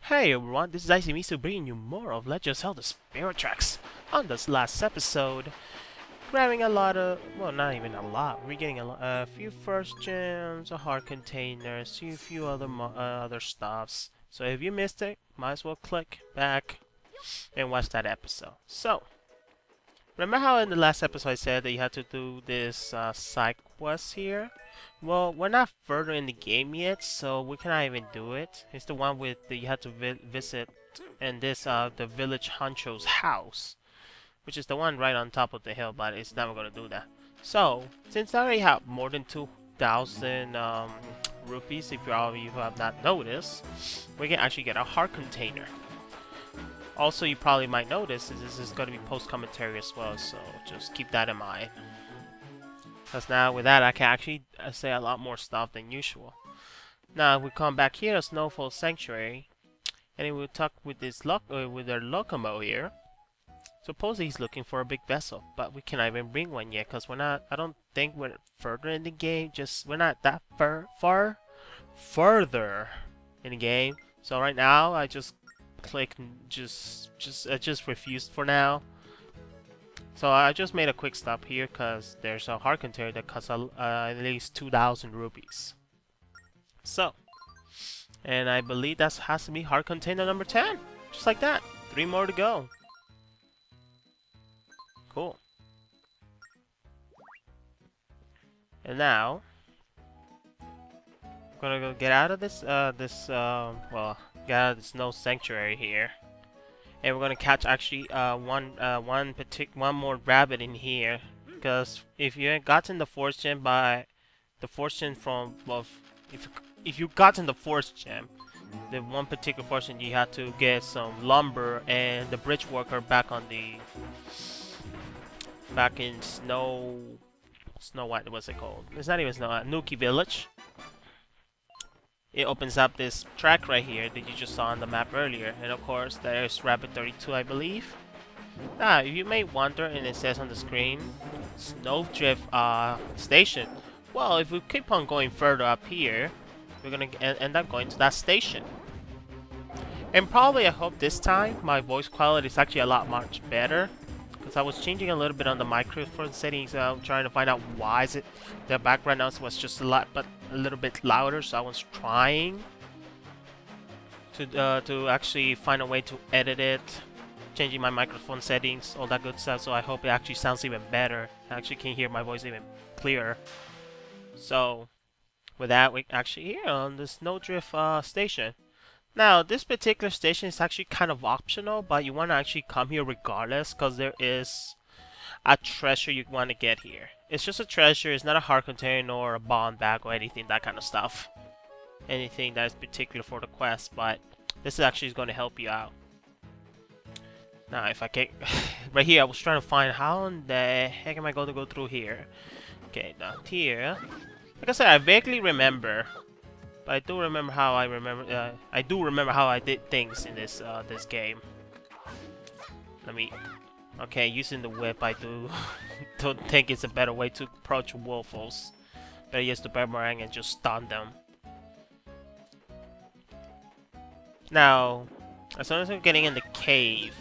Hey everyone, this is Misu bringing you more of Legend of Zelda Spirit Tracks. On this last episode, grabbing a lot of, well, not even a lot, we're getting a few first gems, a heart container, see a few other stuffs. So if you missed it, might as well click back and watch that episode. So, remember how in the last episode I said that you had to do this side quest here? Well, we're not further in the game yet, so we cannot even do it. It's the one with you have to visit and this the village honcho's house, which is the one right on top of the hill, but it's never gonna do that. So, since I already have more than 2,000 rupees, if you have not noticed, we can actually get a heart container. Also, you probably might notice this is going to be post-commentary as well, so just keep that in mind. Because now with that, I can actually say a lot more stuff than usual. Now, if we come back here to Snowfall Sanctuary, and we'll talk with this with our Locomo here. Suppose he's looking for a big vessel, but we cannot even bring one yet, because we're not. I don't think we're further in the game. We're not that further in the game. So right now, I just click just refused for now. So I just made a quick stop here because there's a heart container that costs at least 2,000 rupees. So, and I believe that has to be heart container number 10. Just like that. 3 more to go. Cool. And now, I'm gonna go get out of this, well, get out of the snow sanctuary here. And we're gonna catch actually one more rabbit in here, because if you ain't gotten the fortune by the fortune from, well, if you gotten the force gem, the one particular fortune, you have to get some lumber and the bridge worker back in Snow White. What's it called? It's not even Snow Nuki Village. It opens up this track right here that you just saw on the map earlier, and of course there's Rabbit 32, I believe. Now, if you may wonder, and it says on the screen, Snowdrift Station. Well, if we keep on going further up here, we're gonna end up going to that station. And probably, I hope this time my voice quality is actually a lot much better, because I was changing a little bit on the microphone settings. I'm trying to find out why is it the background noise was just a little bit louder, so I was trying to actually find a way to edit it, changing my microphone settings, all that good stuff. So I hope it actually sounds even better. I actually can hear my voice even clearer. So with that, we actually here on the Snowdrift station. Now, this particular station is actually kind of optional, but you want to actually come here regardless, because there is a treasure you want to get here. It's just a treasure, it's not a heart container or a bond bag or anything, that kind of stuff. Anything that is particular for the quest, but this is actually going to help you out. Now, if I can... right here, I was trying to find how in the heck am I going to go through here. Okay, down here. Like I said, I vaguely remember. But I do remember how I did things in this this game. Let me. Okay, using the whip, I don't think it's a better way to approach wolfos. Better use the boomerang and just stun them. Now, as soon as we're getting in the cave,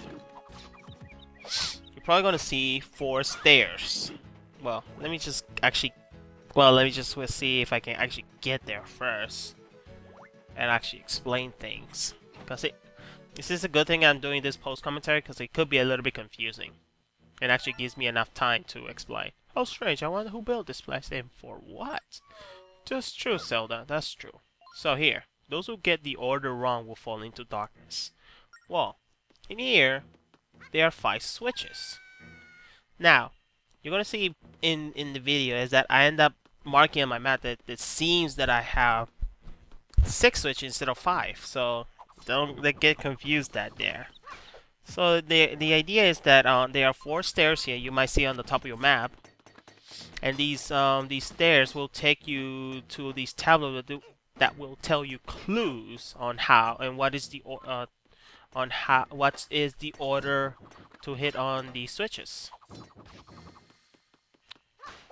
you're probably gonna see 4 stairs. Well, let me just see if I can actually get there first and actually explain things, because this is a good thing I'm doing this post commentary, because it could be a little bit confusing. It actually gives me enough time to explain. Oh, strange! I wonder who built this place and for what? Just true, Zelda. That's true. So here, those who get the order wrong will fall into darkness. Well, in here, there are 5 switches. Now, you're gonna see in the video is that I end up marking on my map that it seems that I have 6 switches instead of 5, so don't get confused there. So the idea is that there are 4 stairs here you might see on the top of your map, and these stairs will take you to these tablets that will tell you clues on how and what is the order to hit on these switches.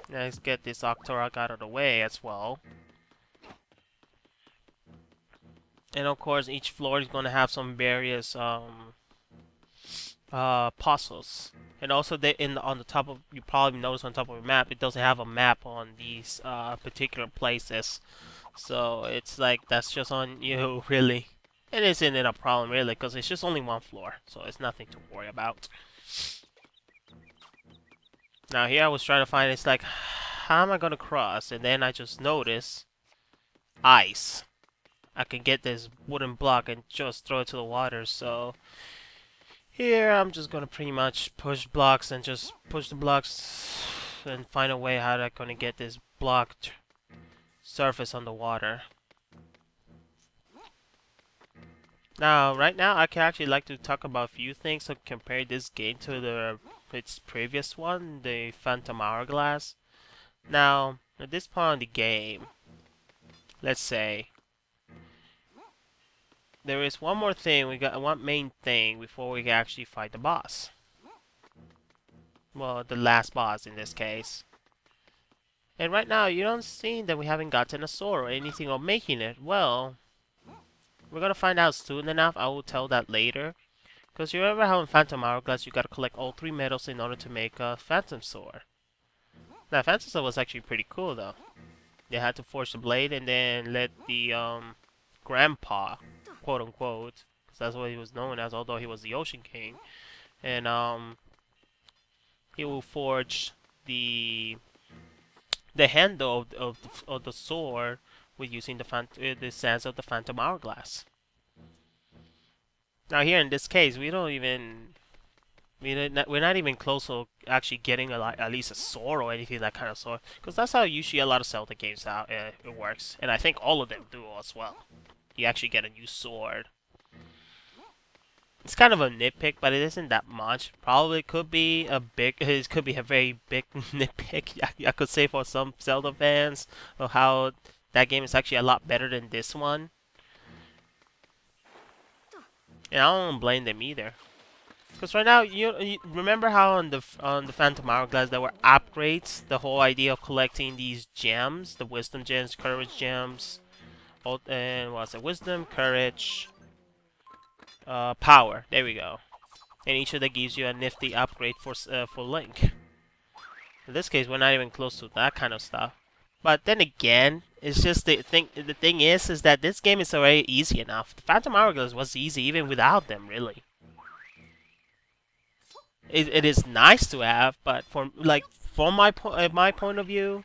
Let's get this Octorok out of the way as well. And of course, each floor is going to have some various puzzles. And also, on the top of, you probably notice on top of the map, it doesn't have a map on these particular places. So it's like that's just on you, really. It isn't a problem really, because it's just only one floor, so it's nothing to worry about. Now here I was trying to find, it's like, how am I gonna cross? And then I just noticed ice. I can get this wooden block and just throw it to the water. So here I'm just gonna pretty much push blocks and just push the blocks and find a way how I'm gonna get this blocked surface on the water. Now, right now, I can actually like to talk about a few things to compare this game to its previous one, the Phantom Hourglass. Now, at this point in the game, let's say, there is one more thing, we got one main thing before we can actually fight the boss. Well, the last boss in this case. And right now, you don't see that we haven't gotten a sword or anything of making it. Well, we're gonna find out soon enough. I will tell that later. Because you remember how in Phantom Hourglass you gotta collect all 3 medals in order to make a Phantom Sword. Now, Phantom Sword was actually pretty cool though. They had to forge the blade and then let the grandpa, quote unquote, because that's what he was known as, although he was the Ocean King, and he will forge the handle of the sword with using the sands of the Phantom Hourglass. Now here in this case, we're not even close to actually getting at least a sword or anything that kind of sword, because that's how usually a lot of Zelda games it works, and I think all of them do as well. You actually get a new sword. It's kind of a nitpick, but it isn't that much. Probably could be it could be a very big nitpick, I could say, for some Zelda fans, of how that game is actually a lot better than this one. And I don't blame them either. Because right now, you remember how on the Phantom Hourglass there were upgrades? The whole idea of collecting these gems, the Wisdom gems, Courage gems, and what's it? Wisdom, Courage, Power. There we go. And each of them gives you a nifty upgrade for Link. In this case, we're not even close to that kind of stuff. But then again, it's just the thing. The thing is that this game is already easy enough. The Phantom Hourglass was easy even without them, really. It is nice to have, but from my point of view,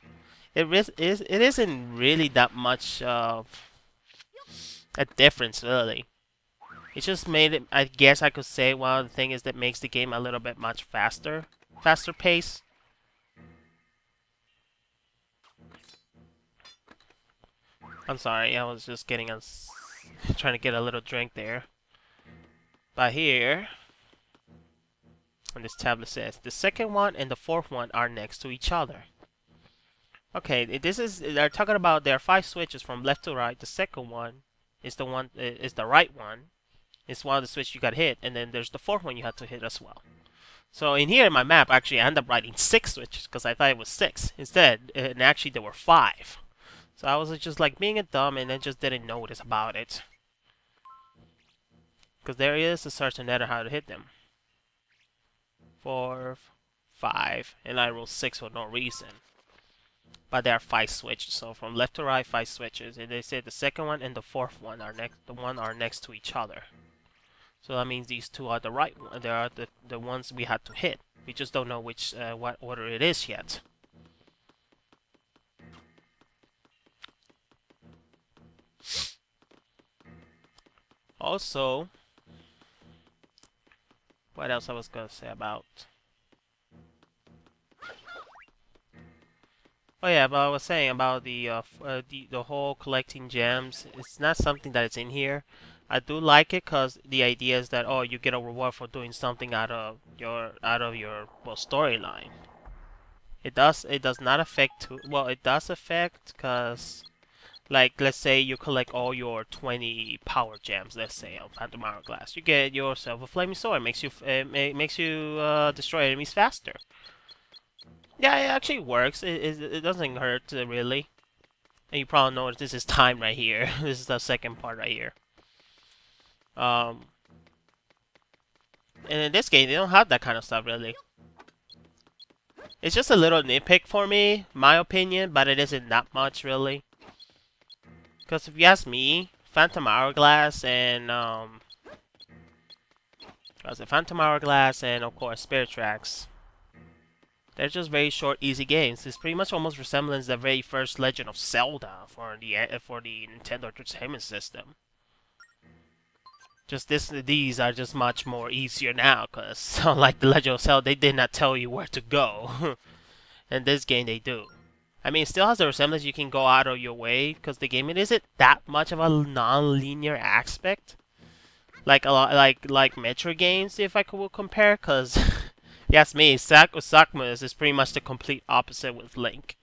it isn't really that much of a difference, really. It just made it. I guess I could say one of the things is that makes the game a little bit much faster pace. I'm sorry, I was just getting trying to get a little drink there. But here, on this tablet says the second one and the fourth one are next to each other. Okay, they're talking about there are 5 switches from left to right. The second one is the right one. It's one of the switches you got hit, and then there's the fourth one you had to hit as well. So in here in my map, actually, I ended up writing 6 switches because I thought it was 6 instead, and actually there were 5. So I was just like being a dumb and then just didn't notice about it. Because there is a certain letter how to hit them. 4, 5, and I rolled 6 for no reason. But there are 5 switches, so from left to right, 5 switches. And they said the second one and the fourth one are next to each other. So that means these two are the right one. They are the ones we had to hit. We just don't know which what order it is yet. Also, what else I was gonna say about? Oh yeah, but I was saying about the whole collecting gems. It's not something that is in here. I do like it because the idea is that you get a reward for doing something out of your storyline. It does not affect it does affect because, like, let's say you collect all your 20 power gems, let's say, on Phantom Hourglass. You get yourself a flaming sword. It makes you destroy enemies faster. Yeah, it actually works. It doesn't hurt, really. And you probably notice this is time right here. This is the second part right here. Um, and in this game, they don't have that kind of stuff really. It's just a little nitpick for me, my opinion, but it isn't that much really. Because if you ask me, Phantom Hourglass and Phantom Hourglass and of course Spirit Tracks. They're just very short, easy games. It's pretty much almost resembles the very first Legend of Zelda for the Nintendo Entertainment System. Just these are just much more easier now, cause unlike the Legend of Zelda, they did not tell you where to go. In this game, they do. I mean, it still has the resemblance. You can go out of your way, cause the game it isn't that much of a non-linear aspect. Like a lot, like Metro games, if I could compare, cause yes, me, Sackmus is pretty much the complete opposite with Link.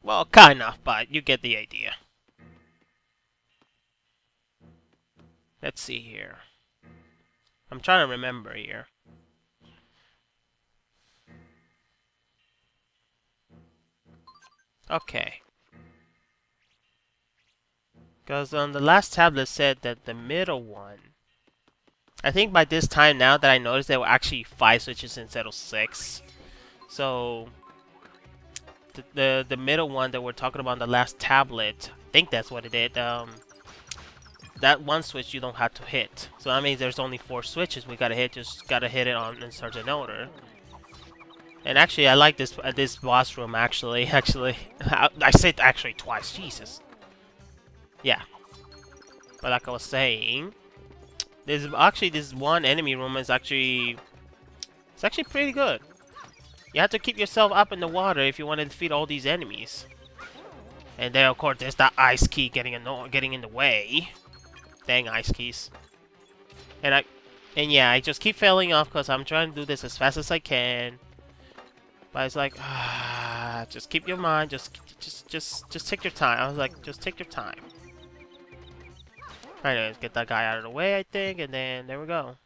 Well, kind of, but you get the idea. Let's see here. I'm trying to remember here. Okay. Because on the last tablet said that the middle one. I think by this time now that I noticed there were actually 5 switches instead of 6. So the middle one that we're talking about on the last tablet, I think that's what it did. That one switch you don't have to hit. So that means there's only 4 switches we gotta hit. Just gotta hit it on in certain order. And actually, I like this boss room. Actually, I said actually twice. Jesus. Yeah. But like I was saying, this one enemy room is actually pretty good. You have to keep yourself up in the water if you want to defeat all these enemies. And then of course there's that ice key getting in the way. Dang ice keys. And yeah, I just keep failing off because I'm trying to do this as fast as I can. But it's like, just keep your mind, just take your time. I was like, just take your time. Alright, let's get that guy out of the way, I think, and then there we go.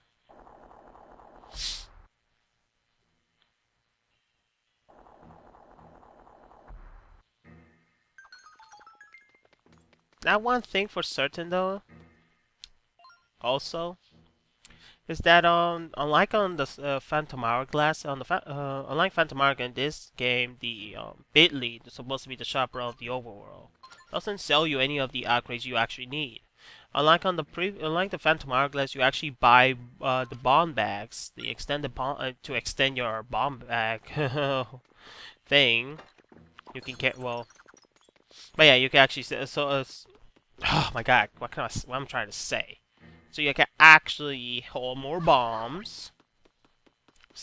Now, one thing for certain though, also, is that unlike on the Phantom Hourglass, unlike Phantom Hourglass in this game, the Bitly is supposed to be the shopper of the overworld, doesn't sell you any of the upgrades you actually need. Unlike the Phantom Hourglass, you actually buy the bomb bags, the extended bomb to extend your bomb bag thing. You can get but yeah, you can actually oh my god, what I'm trying to say. So you can actually hold more bombs,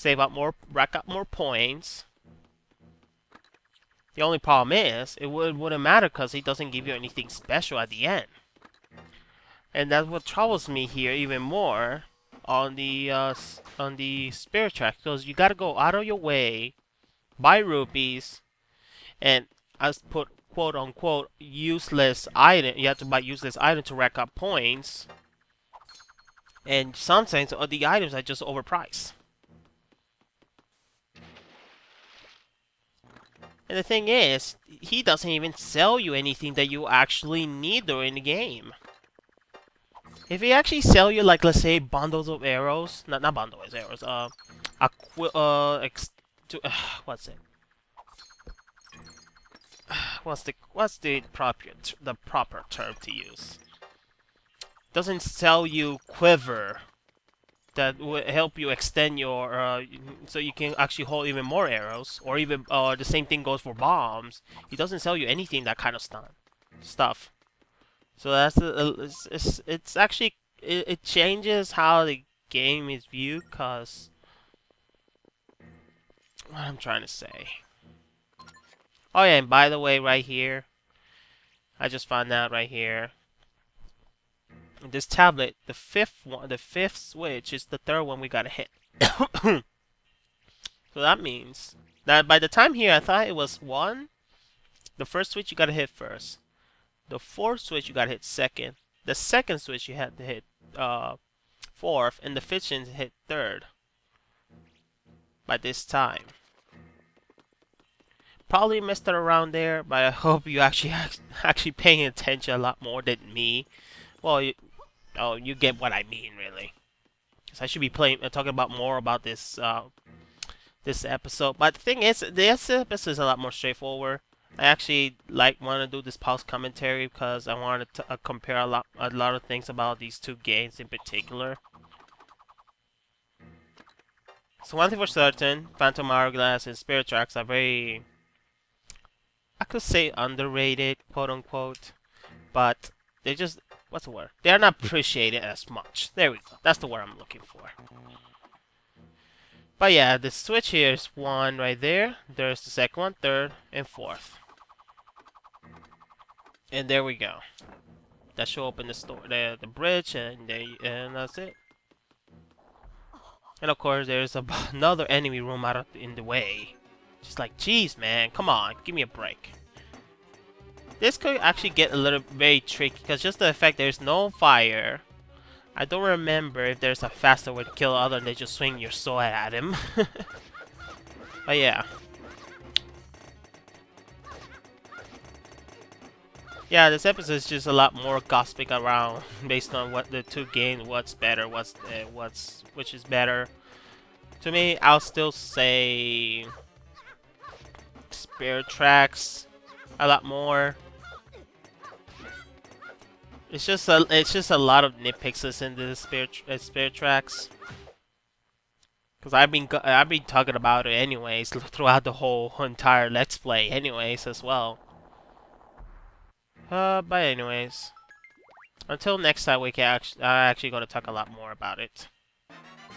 rack up more points. The only problem is, it wouldn't matter because it doesn't give you anything special at the end. And that's what troubles me here even more on the Spirit Track, because you gotta go out of your way, buy rupees, and as put quote unquote useless item. You have to buy useless item to rack up points. And sometimes the items are just overpriced. And the thing is, he doesn't even sell you anything that you actually need during the game. If he actually sell you, like, let's say, bundles of arrows, not bundles of arrows, what's it? What's the proper term to use? Doesn't sell you quiver that will help you extend your so you can actually hold even more arrows, or even the same thing goes for bombs. He doesn't sell you anything that kind of stuff. So that's it's actually it changes how the game is viewed, cause what I'm trying to say. Oh yeah, and by the way, right here, I just found out right here. This tablet, the fifth switch is the third one we gotta hit. So that means that by the time here, I thought it was one. The first switch you gotta hit first. The fourth switch you gotta hit second. The second switch you had to hit fourth, and the fifth one hit third. By this time. Probably messed it around there, but I hope you actually paying attention a lot more than me. Well, you get what I mean, really. So I should be talking about more about this episode. But the thing is, this episode is a lot more straightforward. I actually want to do this pause commentary because I wanted to compare a lot of things about these two games in particular. So one thing for certain, Phantom Hourglass and Spirit Tracks are very, I could say, underrated, quote unquote. But they just, what's the word? They're not appreciated as much. There we go. That's the word I'm looking for. But yeah, the switch here is 1 right there. There's the second one, third, and fourth. And there we go. That should open the bridge, and that's it. And of course, there's another enemy room in the way. Just like, jeez, man, come on, give me a break. This could actually get a little very tricky because just the fact there's no fire. I don't remember if there's a faster way to kill other than just swing your sword at him. But yeah. Yeah, this episode is just a lot more gossiping around based on what the two games, what's better, which is better. To me, I'll still say Spirit Tracks a lot more. It's just a lot of nitpicks in the Spirit Tracks. Cause I've been talking about it anyways throughout the whole entire Let's Play anyways as well. But anyways, until next time, I'm actually gonna talk a lot more about it.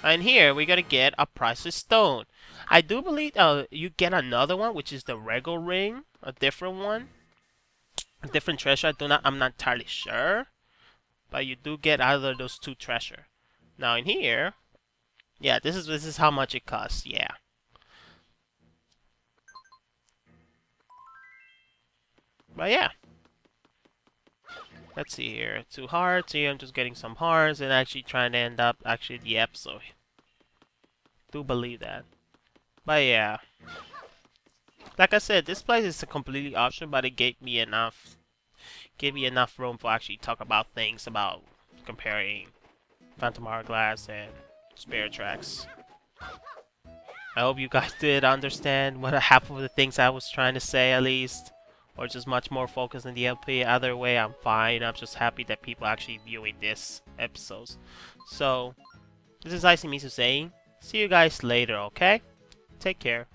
And here we're gonna get a priceless stone. I do believe you get another one, which is the regular ring, a different one, a different treasure. I'm not entirely sure, but you do get either of those two treasure. Now in here, yeah, this is how much it costs. Yeah. But yeah. Let's see here. 2 hearts. Here I'm just getting some hearts and actually trying to end up actually the episode. Do believe that. But yeah. Like I said, this place is a completely option, but it gave me enough room for actually talk about things about comparing Phantom Hourglass and Spirit Tracks. I hope you guys did understand what half of the things I was trying to say at least. Or just much more focused on the LP. Either way, I'm fine. I'm just happy that people are actually viewing this episodes. So, this is Misu saying, see you guys later, okay? Take care.